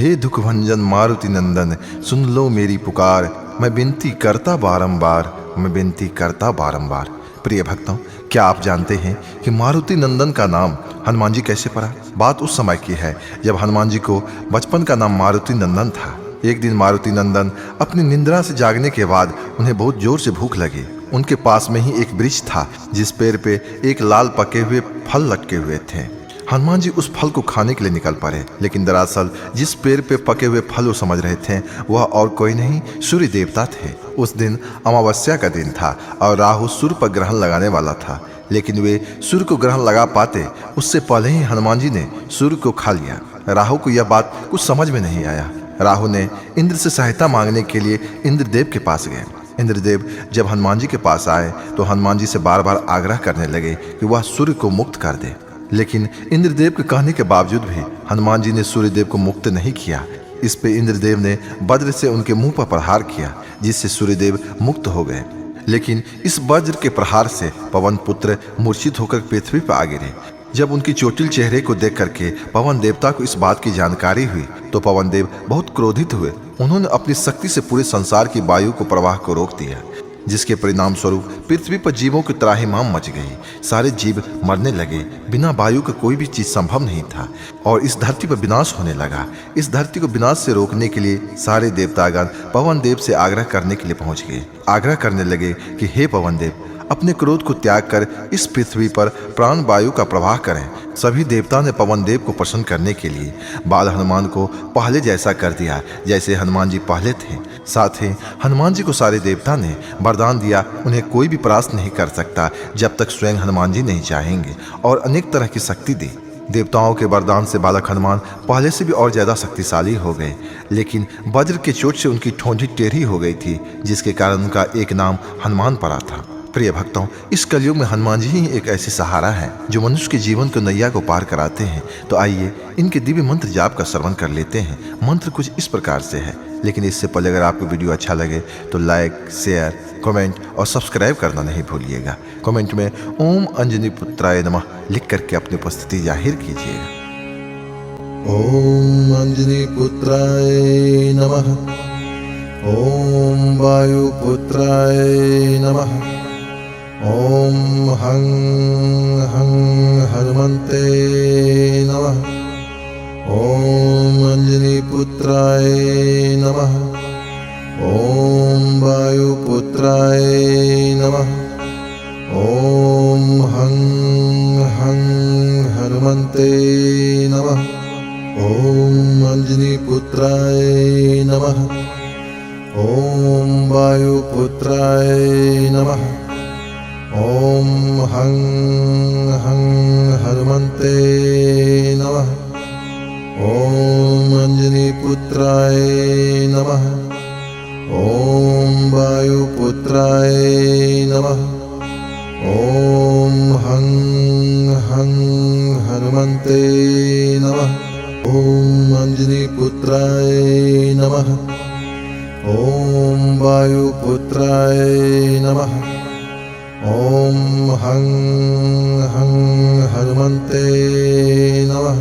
हे दुख भंजन मारुति नंदन, सुन लो मेरी पुकार, मैं विनती करता बारंबार, मैं विनती करता बारंबार। प्रिय भक्तों, क्या आप जानते हैं कि मारुति नंदन का नाम हनुमान जी कैसे पड़ा? बात उस समय की है जब हनुमान जी को बचपन का नाम मारुति नंदन था। एक दिन मारुति नंदन अपनी निंद्रा से जागने के बाद उन्हें बहुत जोर से भूख लगी। उनके पास में ही एक वृक्ष था जिस पेड़ पे एक लाल पके हुए फल लटके हुए थे। हनुमान जी उस फल को खाने के लिए निकल पड़े, लेकिन दरअसल जिस पेड़ पे पके हुए फल वो समझ रहे थे वह और कोई नहीं, सूर्य देवता थे। उस दिन अमावस्या का दिन था और राहु सूर्य पर ग्रहण लगाने वाला था, लेकिन वे सूर्य को ग्रहण लगा पाते उससे पहले ही हनुमान जी ने सूर्य को खा लिया। राहु को यह बात कुछ समझ में नहीं आया। राहु ने इंद्र से सहायता मांगने के लिए इंद्रदेव के पास गए। इंद्रदेव जब हनुमान जी के पास आए तो हनुमान जी से बार बार आग्रह करने लगे कि वह सूर्य को मुक्त कर दे, लेकिन इंद्रदेव के कहने के बावजूद भी हनुमान जी ने सूर्यदेव को मुक्त नहीं किया। इस पे इंद्रदेव ने वज्र से उनके मुंह पर प्रहार किया, जिससे सूर्यदेव मुक्त हो गए। लेकिन इस वज्र के प्रहार से पवन पुत्र मूर्छित होकर पृथ्वी पर आ गिरे। जब उनकी चोटिल चेहरे को देख करके पवन देवता को इस बात की जानकारी हुई तो पवन देव बहुत क्रोधित हुए। उन्होंने अपनी शक्ति से पूरे संसार की वायु को प्रवाह को रोक दिया, जिसके परिणाम स्वरूप पृथ्वी पर जीवों की त्राहिमाम मच गई। सारे जीव मरने लगे। बिना वायु का कोई भी चीज संभव नहीं था और इस धरती पर विनाश होने लगा। इस धरती को विनाश से रोकने के लिए सारे देवतागण पवन देव से आग्रह करने के लिए पहुंच गए। आग्रह करने लगे कि हे पवन देव, अपने क्रोध को त्याग कर इस पृथ्वी पर प्राण वायु का प्रवाह करें। सभी देवता ने पवन देव को प्रसन्न करने के लिए बाल हनुमान को पहले जैसा कर दिया जैसे हनुमान जी पहले थे। साथ ही हनुमान जी को सारे देवता ने वरदान दिया, उन्हें कोई भी परास्त नहीं कर सकता जब तक स्वयं हनुमान जी नहीं चाहेंगे, और अनेक तरह की शक्ति दी। देवताओं के वरदान से बालक हनुमान पहले से भी और ज्यादा शक्तिशाली हो गए, लेकिन वज्र के चोट से उनकी ठोंठी टेढ़ी हो गई थी, जिसके कारण उनका एक नाम हनुमान पड़ा था। प्रिय भक्तों, इस कलयुग में हनुमान जी ही एक ऐसी सहारा है जो मनुष्य के जीवन को नैया को पार कराते हैं। तो आइए इनके दिव्य मंत्र जाप का श्रवण कर लेते हैं। मंत्र कुछ इस प्रकार से है, लेकिन इससे पहले अगर आपको वीडियो अच्छा लगे तो लाइक, शेयर, कमेंट और सब्सक्राइब करना नहीं भूलिएगा। कमेंट में ओम अंजनी पुत्राय नमः लिख करके अपनी उपस्थिति जाहिर कीजिएगा। ओम अंजनी पुत्राय नमः। ओम वायुपुत्राय नमः। ओम हं हं हनुमते नमः। ओम अंजनी पुत्राय नमः। ओम वायुपुत्राय नमः। ओम हं हं हनुमते नमः। ओम अंजनी पुत्राय नमः। ओम वायुपुत्राय नमः। ओम हं हं हनुमते नमः। ओम अंजनी पुत्राय नमः। ओम वायुपुत्राय नमः। ओम हं हं हनुमते नमः। ओम अंजनी पुत्राय नमः। ओम वायुपुत्राय नमः। ओम हं हं हनुमते नमः।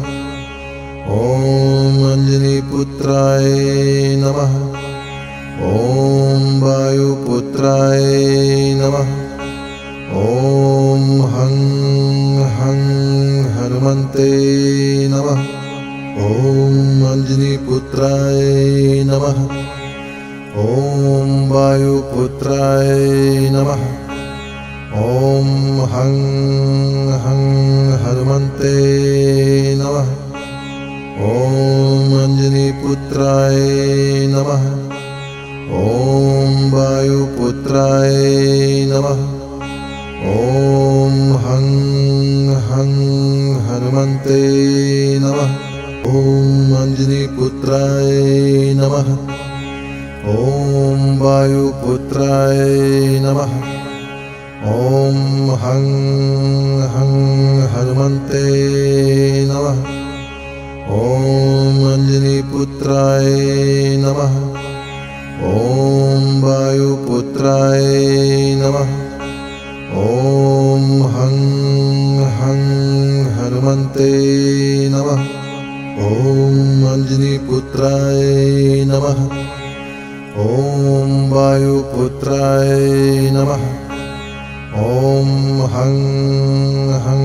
ओम अंजनी पुत्राय नमः। ओम वायुपुत्राय नमः। ओम हं हं हनुमते नमः। ओम अंजनी पुत्राय नमः। ओम वायुपुत्राय नमः। ओम हं हं हनुमते नमः। ओम अंजनी पुत्राय नमः। ओम वायुपुत्राय नमः। ओम हं हं हनुमते नमः। ओम अंजनी पुत्राय नमः। ओम वायुपुत्राय नमः। ओम हं हं हनुमते नमः। ओम अंजनी पुत्राय नमः। ओम वायुपुत्राय नमः। ओम हं हं हनुमते नमः। ॐ अञ्जनीपुत्राय नमः। ॐ वायुपुत्राय नमः। ॐ हं हं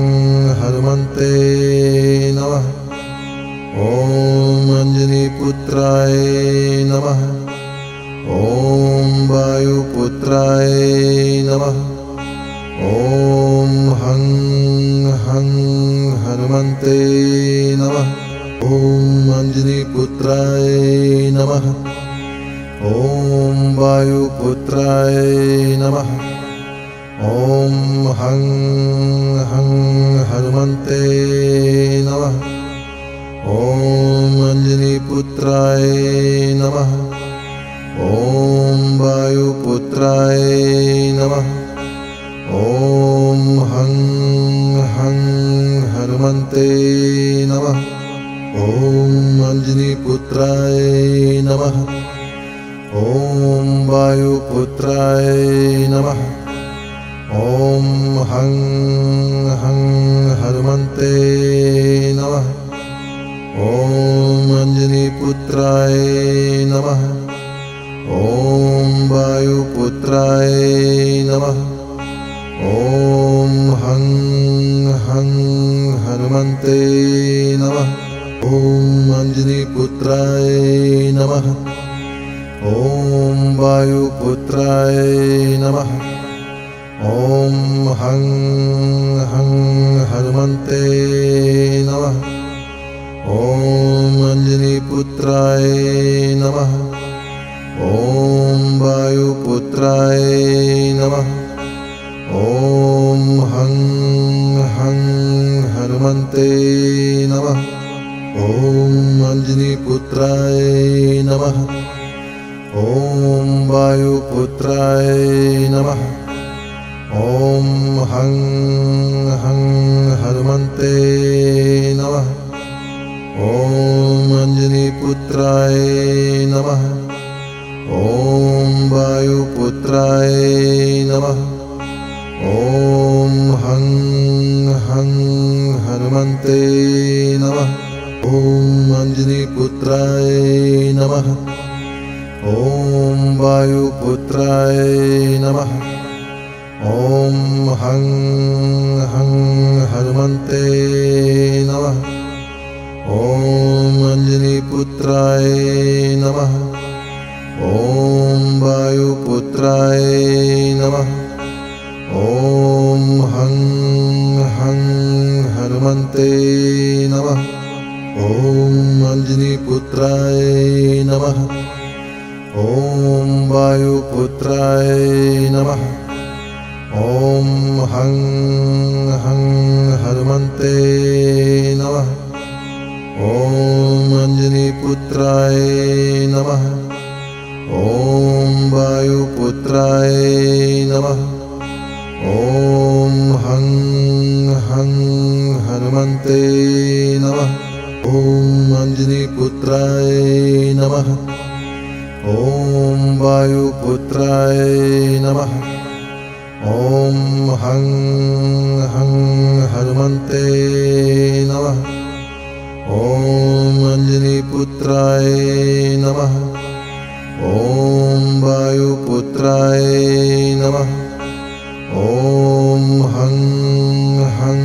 हनुमन्ते नमः। ॐ अञ्जनीपुत्राय नमः। ॐ वायुपुत्राय नमः। ॐ हं हं हनुमन्ते नमः। ॐ अञ्जनीपुत्राय नमः। ॐ वायुपुत्राय नमः। ॐ हं हं हनुमन्ते नमः। ॐ अञ्जनीपुत्राय नमः। ॐ वायुपुत्राय नमः। ॐ हं हं हनुमन्ते नमः। ॐ अञ्जनीपुत्राय नमः। ॐ वायुपुत्राय नमः। ॐ हं हं हनुमन्ते नमः। ॐ अञ्जनीपुत्राय नमः। ॐ वायुपुत्राय नमः। ॐ हं हं हनुमन्ते नमः। ॐ अञ्जनीपुत्राय नमः। ॐ वायुपुत्राय नमः। ॐ हं हं हनुमन्ते नमः। ॐ अञ्जनीपुत्राय नमः। ॐ वायुपुत्राय नमः। ॐ हं हं हनुमन्ते नमः। ॐ अञ्जनीपुत्राय नमः। ॐ वायुपुत्राय नमः। ॐ हं हं हनुमन्ते नमः। ॐ अञ्जनीपुत्राय नमः। ॐ वायुपुत्राय नमः। ॐ हं हं हनुमन्ते नमः। ॐ अञ्जनीपुत्राय नमः। ॐ वायुपुत्राय नमः। ॐ हं हं हनुमन्ते नमः। ॐ अञ्जनीपुत्राय नमः। ॐ वायुपुत्राय नमः। ॐ हं हं हनुमन्ते नमः। ॐ अञ्जनीपुत्राय नमः। ॐ वायुपुत्राय नमः। ॐ हं हं हनुमन्ते नमः। ॐ अञ्जनीपुत्राय नमः। ॐ वायुपुत्राय नमः। ॐ हं हं हनुमन्ते नमः। ॐ अञ्जनीपुत्राय नमः। ॐ वायुपुत्राय नमः। ॐ हं हं हनुमन्ते नमः। ॐ अञ्जनीपुत्राय नमः। ॐ वायुपुत्राय नमः। ॐ हं हं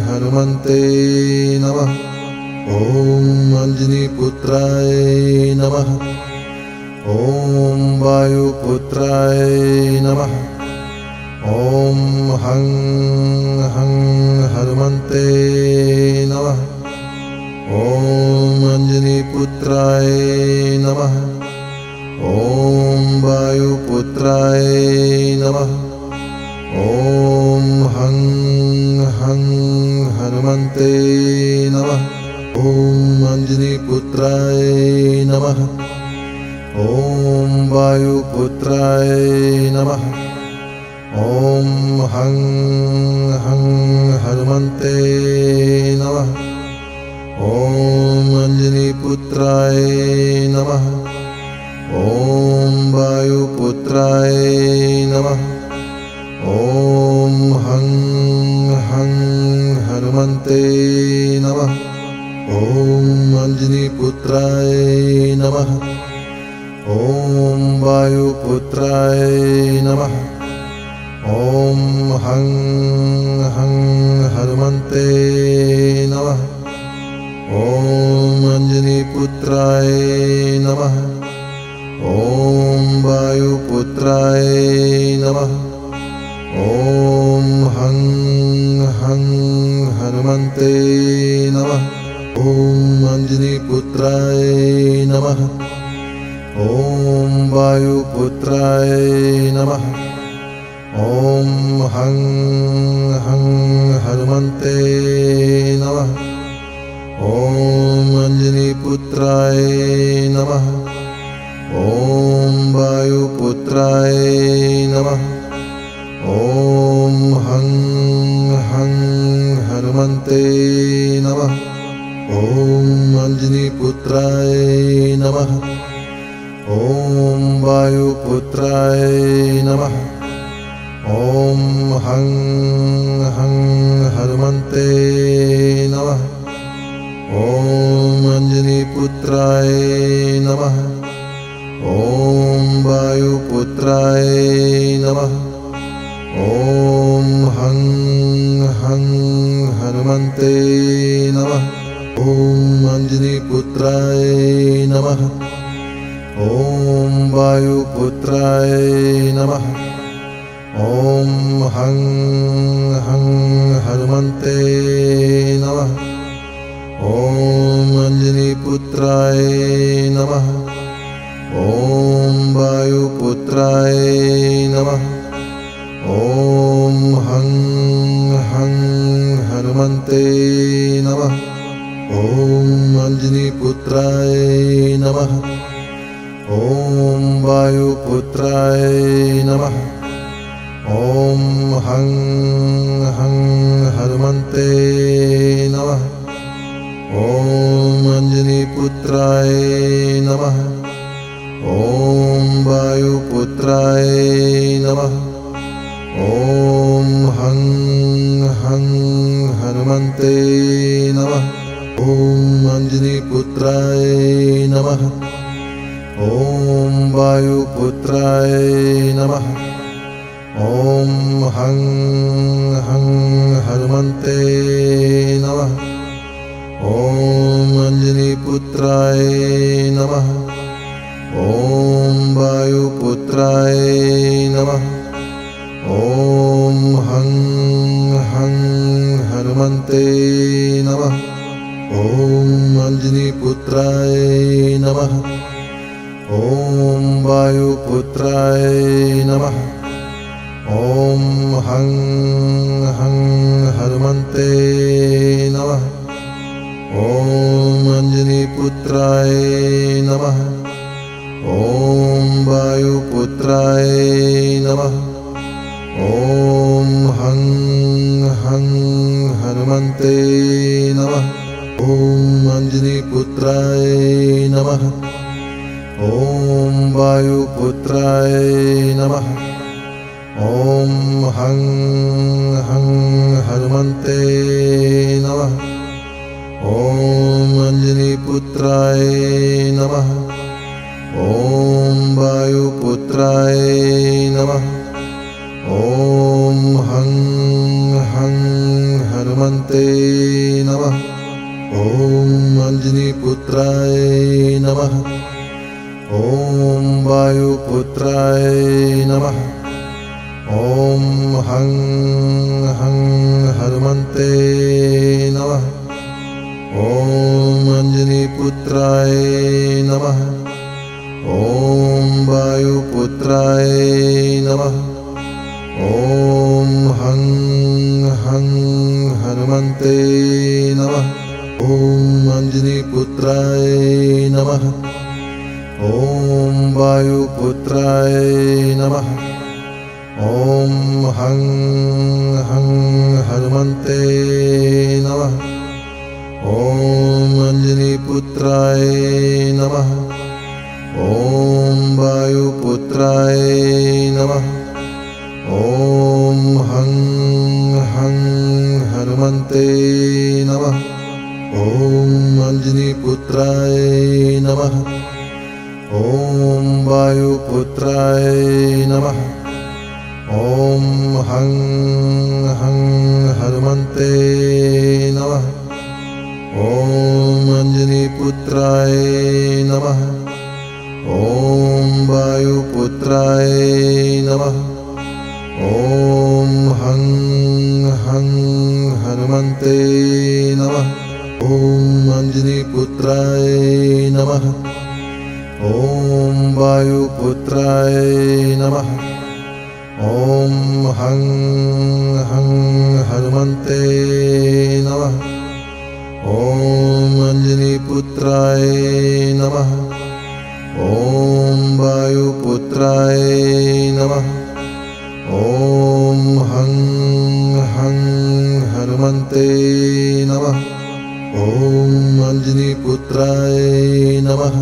हनुमन्ते नमः। ॐ अञ्जनीपुत्राय नमः। ॐ वायुपुत्राय नमः। ॐ हं हं हनुमन्ते नमः। ॐ अञ्जनीपुत्राय नमः। ॐ वायुपुत्राय नमः। ॐ हं हं हनुमन्ते नमः। ॐ अञ्जनीपुत्राय नमः। ॐ वायुपुत्राय नमः। ॐ हं हं हनुमन्ते नमः। ॐ अञ्जनीपुत्राय नमः। ॐ वायुपुत्राय नमः। ॐ हं हं हनुमन्ते नमः। ॐ अञ्जनीपुत्राय नमः। ॐ वायुपुत्राय नमः। ॐ हं हं हनुमन्ते नमः। ॐ अञ्जनीपुत्राय नमः। ॐ वायुपुत्राय नमः। ॐ हं हं हनुमन्ते नमः। ॐ अञ्जनीपुत्राय नमः। ॐ वायुपुत्राय नमः। ॐ हं हं हनुमन्ते नमः। ॐ अञ्जनीपुत्राय नमः। ॐ वायुपुत्राय नमः। ॐ हं हं हनुमन्ते नमः। ॐ अञ्जनीपुत्राय नमः। ॐ वायुपुत्राय नमः। ॐ हं हं हनुमन्ते नमः। ॐ अञ्जनीपुत्राय नमः। ॐ वायुपुत्राय नमः। ॐ हं हं हनुमन्ते नमः। ॐ अञ्जनीपुत्राय नमः। ॐ वायुपुत्राय नमः। ॐ हं हं हनुमन्ते नमः। ॐ अञ्जनीपुत्राय नमः। ॐ वायुपुत्राय नमः। ॐ हं हं हनुमन्ते नमः। ॐ अञ्जनीपुत्राय नमः। ॐ वायुपुत्राय नमः। ॐ हं हं हनुमन्ते नमः। ॐ अञ्जनीपुत्राय नमः। ॐ वायुपुत्राय नमः। ॐ हं हं हनुमन्ते नमः। ॐ अञ्जनीपुत्राय नमः। ॐ वायुपुत्राय नमः। ॐ हं हं हनुमन्ते नमः। ॐ अञ्जनीपुत्राय नमः। ॐ वायुपुत्राय नमः। ॐ हं हं हनुमन्ते नमः। ॐ अञ्जनीपुत्राय नमः। ॐ वायुपुत्राय नमः। ॐ हं हं हनुमन्ते नमः। ॐ अञ्जनीपुत्राय नमः। ॐ वायुपुत्राय नमः। ॐ हं हं हनुमन्ते नमः। ॐ अञ्जनीपुत्राय नमः। ॐ वायुपुत्राय नमः। ॐ हं हं हनुमन्ते नमः। ॐ अञ्जनीपुत्राय नमः। ॐ वायुपुत्राय नमः। ॐ हं हं हनुमन्ते नमः। ॐ अञ्जनीपुत्राय नमः। ॐ वायुपुत्राय नमः। ॐ हं हं हनुमन्ते नमः। ॐ अञ्जनीपुत्राय नमः। ॐ वायुपुत्राय नमः। ॐ हं हं हनुमन्ते नमः। ॐ अञ्जनीपुत्राय नमः। ॐ वायुपुत्राय नमः। ॐ हं हं हनुमन्ते नमः। ॐ अञ्जनीपुत्राय नमः। ॐ वायुपुत्राय नमः। ॐ हं हं हनुमन्ते नमः। ॐ अञ्जनीपुत्राय नमः। ॐ वायुपुत्राय नमः। ॐ हं हं हनुमन्ते नमः। ॐ अञ्जनीपुत्राय नमः। ॐ वायुपुत्राय नमः। ॐ हं हं हनुमन्ते नमः। ॐ अञ्जनीपुत्राय नमः। ॐ वायुपुत्राय नमः। ॐ हं हं हनुमन्ते नमः। ॐ अञ्जनीपुत्राय नमः। ॐ वायुपुत्राय नमः। ॐ हं हं हनुमन्ते नमः। ॐ अञ्जनीपुत्राय नमः।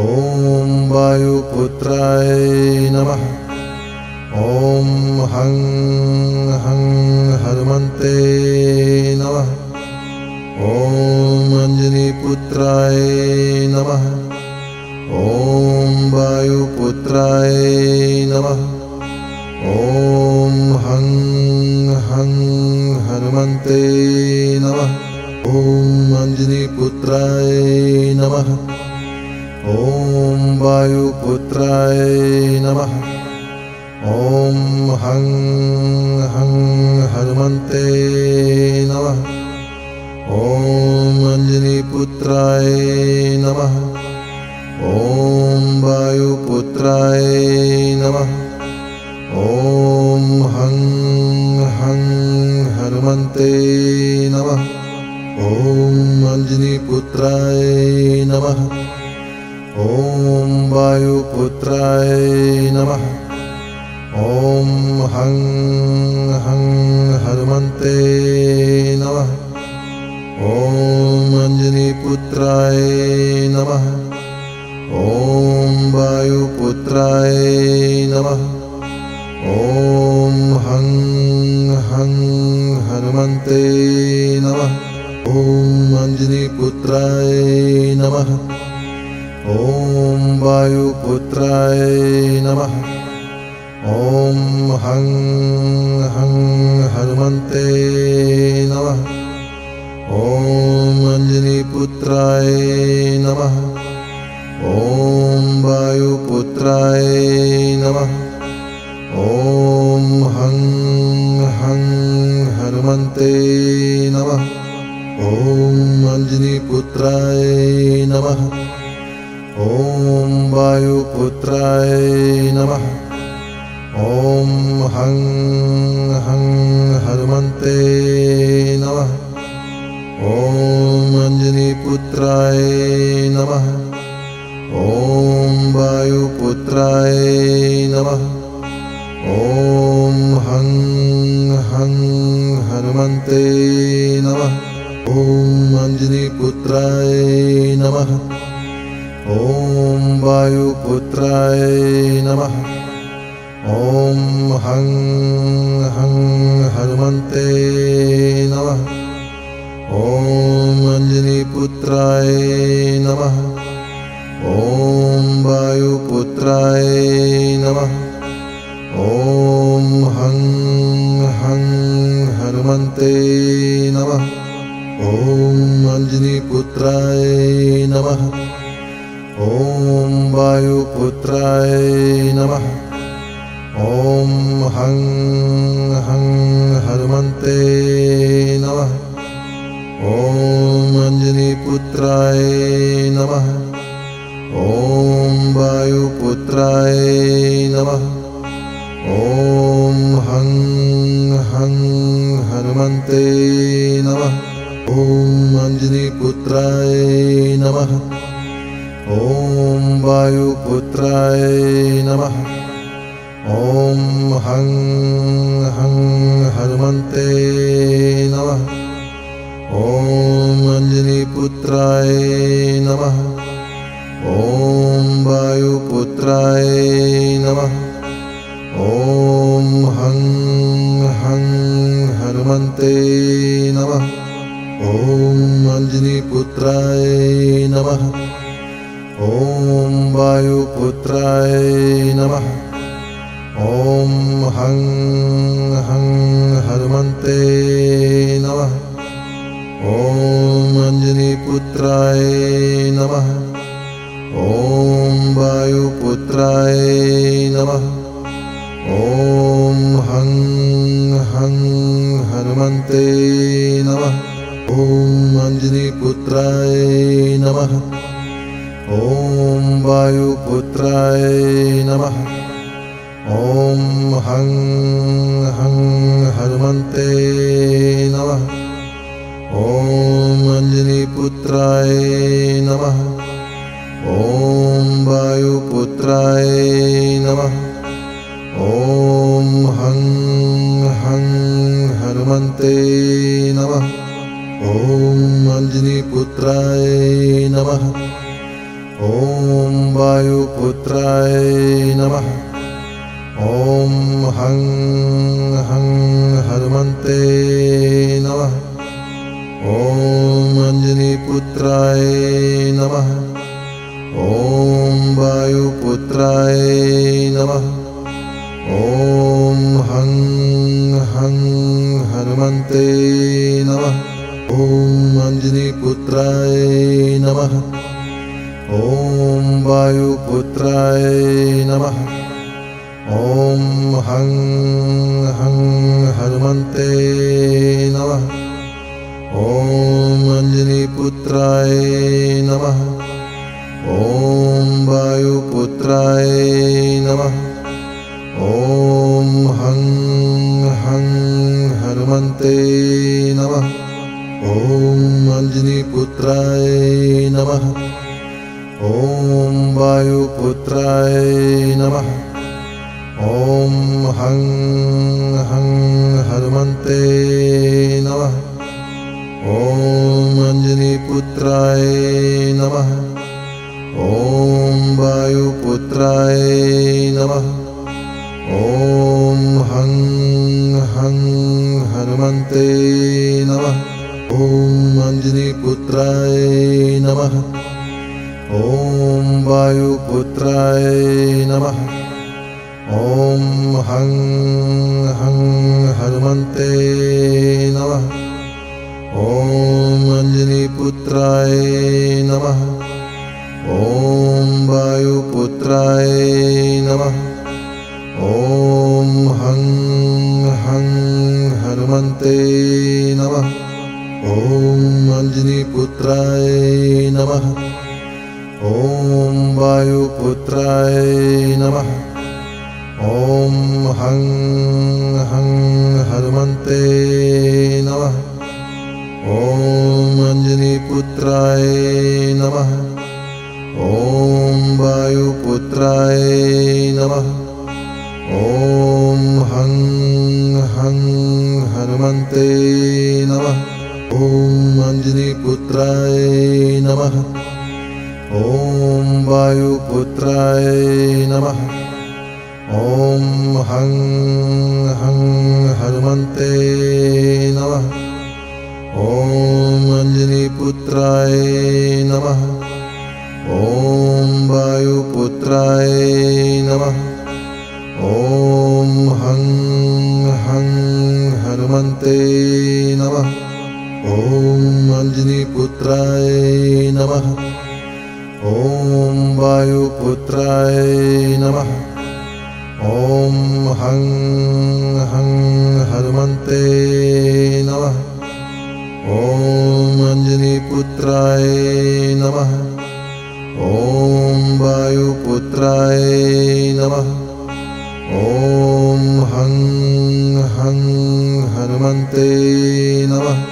ॐ वायुपुत्राय नमः। ॐ हं हं हनुमन्ते नमः। ॐ अञ्जनीपुत्राय नमः। ॐ वायुपुत्राय नमः। ॐ हं हं हनुमन्ते नमः। ॐ अञ्जनीपुत्राय नमः। ॐ वायुपुत्राय नमः। ॐ हं हं हनुमन्ते नमः। ॐ अञ्जनीपुत्राय नमः। ॐ वायुपुत्राय नमः। ॐ हं हं हनुमन्ते नमः। ॐ अञ्जनीपुत्राय नमः। ॐ वायुपुत्राय नमः। ॐ हं हं हनुमन्ते नमः। ॐ अञ्जनीपुत्राय नमः। ॐ वायुपुत्राय नमः। ॐ हं हं हनुमन्ते नमः। ॐ अञ्जनीपुत्राय नमः। ॐ वायुपुत्राय नमः। ॐ हं हं हनुमन्ते नमः। ॐ अञ्जनीपुत्राय नमः। ॐ वायुपुत्राय नमः। ॐ हं हं हनुमन्ते नमः। ॐ अञ्जनीपुत्राय नमः। ॐ वायुपुत्राय नमः। ॐ हं हं हनुमन्ते नमः। ॐ अञ्जनीपुत्राय नमः। ॐ वायुपुत्राय नमः। ॐ हं हं हनुमन्ते नमः। ॐ अञ्जनीपुत्राय नमः। ॐ वायुपुत्राय नमः। ॐ हं हं हनुमन्ते नमः। ॐ अञ्जनीपुत्राय नमः। ॐ वायुपुत्राय नमः। ॐ हं हं हनुमन्ते नमः। ॐ अञ्जनीपुत्राय नमः। ॐ वायुपुत्राय नमः। ॐ हं हं हनुमन्ते नमः। ॐ अञ्जनीपुत्राय नमः। ॐ वायुपुत्राय नमः। ॐ हं हं हनुमन्ते नमः। ॐ अञ्जनीपुत्राय नमः। ॐ वायुपुत्राय नमः। ॐ हं हं हनुमन्ते नमः। ॐ अञ्जनीपुत्राय नमः। ॐ वायुपुत्राय नमः। ॐ हं हं हनुमन्ते नमः। ॐ अञ्जनीपुत्राय नमः। ॐ वायुपुत्राय नमः। ॐ हं हं हनुमन्ते नमः। ॐ अञ्जनीपुत्राय नमः। ॐ वायुपुत्राय नमः। ॐ हं हं हनुमन्ते नमः। ॐ अञ्जनीपुत्राय नमः। ॐ वायुपुत्राय नमः। ॐ हं हं हनुमन्ते नमः। ॐ अञ्जनीपुत्राय नमः। ॐ वायुपुत्राय नमः। ॐ हं हं हनुमन्ते नमः। ॐ अञ्जनीपुत्राय नमः। ॐ वायुपुत्राय नमः। ॐ हं हं हनुमन्ते नमः। ॐ अञ्जनीपुत्राय नमः। ॐ वायुपुत्राय नमः। ॐ हं हं हनुमन्ते नमः। ॐ अञ्जनीपुत्राय नमः। ॐ वायुपुत्राय नमः। ॐ हं हं हनुमन्ते नमः। ॐ अञ्जनीपुत्राय नमः। ॐ वायुपुत्राय नमः। ॐ हं हं हनुमन्ते नमः। ॐ अञ्जनीपुत्राय नमः। ॐ वायुपुत्राय नमः। ॐ हं हं हनुमन्ते नमः। ॐ अञ्जनीपुत्राय नमः। ॐ वायुपुत्राय नमः। ॐ हं हं हनुमन्ते नमः। ॐ अञ्जनीपुत्राय नमः। ॐ वायुपुत्राय नमः। ॐ हं हं हनुमन्ते नमः। ॐ अञ्जनीपुत्राय नमः। ॐ वायुपुत्राय नमः। ॐ हं हं हनुमन्ते नमः। ॐ अञ्जनीपुत्राय नमः। ॐ वायुपुत्राय नमः। ॐ हं हं हनुमन्ते नमः। ॐ अञ्जनीपुत्राय नमः। ॐ वायुपुत्राय नमः। ॐ हं हं हनुमन्ते नमः। ॐ अञ्जनीपुत्राय नमः। ॐ वायुपुत्राय नमः। ॐ हं हं हनुमन्ते नमः। ॐ अञ्जनीपुत्राय नमः। ॐ वायुपुत्राय नमः। ॐ हं हं हनुमन्ते नमः। ॐ अञ्जनीपुत्राय नमः। ॐ वायुपुत्राय नमः। ॐ हं हं हनुमन्ते नमः। ॐ अञ्जनीपुत्राय नमः। ॐ वायुपुत्राय नमः। ॐ हं हं हनुमन्ते नमः।